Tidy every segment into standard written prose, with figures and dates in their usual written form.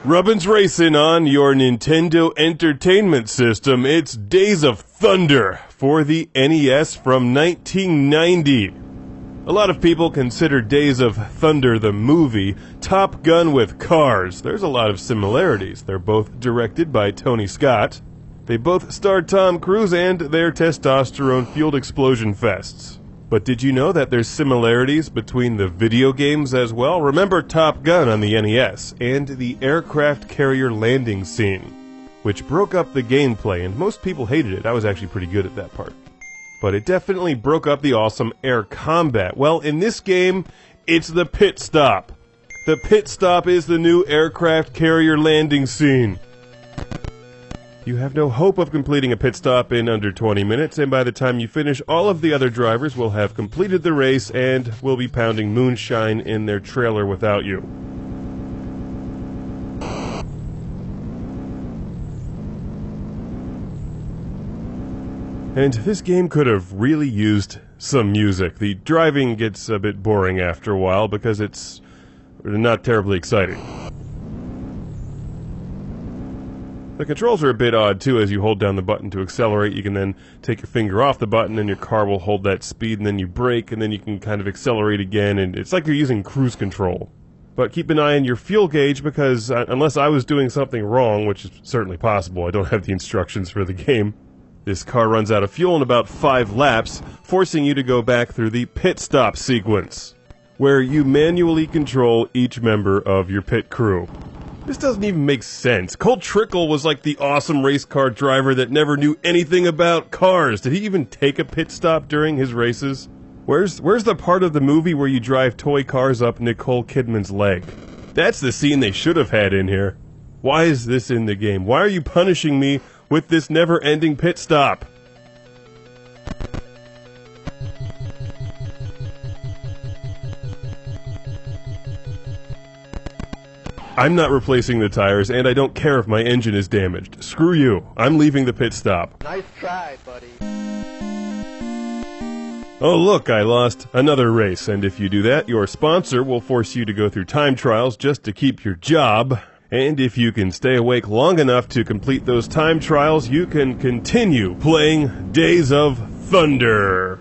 Rubbin's Racing on your Nintendo Entertainment System. It's Days of Thunder for the NES from 1990. A lot of people consider Days of Thunder the movie Top Gun with cars. There's a lot of similarities. They're both directed by Tony Scott. They both star Tom Cruise and their testosterone-fueled explosion fests. But did you know that there's similarities between the video games as well? Remember Top Gun on the NES and the aircraft carrier landing scene, which broke up the gameplay, and most people hated it. I was actually pretty good at that part. But it definitely broke up the awesome air combat. Well, in this game, it's the pit stop. The pit stop is the new aircraft carrier landing scene. You have no hope of completing a pit stop in under 20 minutes, and by the time you finish, all of the other drivers will have completed the race and will be pounding moonshine in their trailer without you. And this game could have really used some music. The driving gets a bit boring after a while because it's not terribly exciting. The controls are a bit odd, too. As you hold down the button to accelerate, you can then take your finger off the button, and your car will hold that speed, and then you brake, and then you can kind of accelerate again, and it's like you're using cruise control. But keep an eye on your fuel gauge, because unless I was doing something wrong, which is certainly possible, I don't have the instructions for the game, this car runs out of fuel in about 5 laps, forcing you to go back through the pit stop sequence, where you manually control each member of your pit crew. This doesn't even make sense. Cole Trickle was like the awesome race car driver that never knew anything about cars. Did he even take a pit stop during his races? Where's the part of the movie where you drive toy cars up Nicole Kidman's leg? That's the scene they should have had in here. Why is this in the game? Why are you punishing me with this never-ending pit stop? I'm not replacing the tires, and I don't care if my engine is damaged. Screw you. I'm leaving the pit stop. Nice try, buddy. Oh look, I lost another race, and if you do that, your sponsor will force you to go through time trials just to keep your job. And if you can stay awake long enough to complete those time trials, you can continue playing Days of Thunder.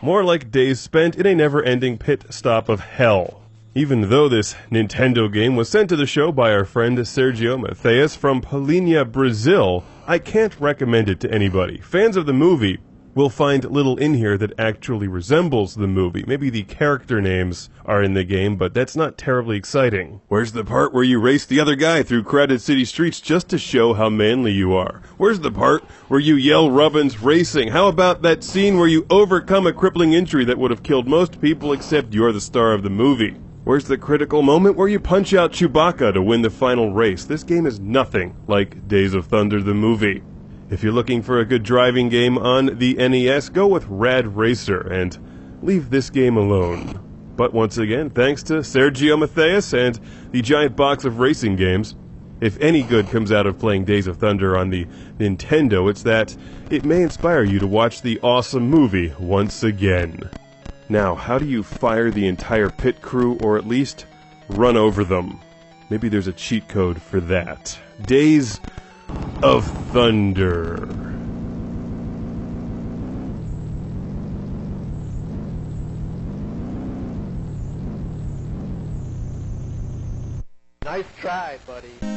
More like days spent in a never-ending pit stop of hell. Even though this Nintendo game was sent to the show by our friend Sergio Matthias from Paulínia, Brazil, I can't recommend it to anybody. Fans of the movie will find little in here that actually resembles the movie. Maybe the character names are in the game, but that's not terribly exciting. Where's the part where you race the other guy through crowded city streets just to show how manly you are? Where's the part where you yell Rubbin's Racing? How about that scene where you overcome a crippling injury that would have killed most people except you're the star of the movie? Where's the critical moment where you punch out Chewbacca to win the final race? This game is nothing like Days of Thunder the movie. If you're looking for a good driving game on the NES, go with Rad Racer and leave this game alone. But once again, thanks to Sergio Matthias and the giant box of racing games. If any good comes out of playing Days of Thunder on the Nintendo, it's that it may inspire you to watch the awesome movie once again. Now, how do you fire the entire pit crew, or at least run over them? Maybe there's a cheat code for that. Days of Thunder. Nice try, buddy.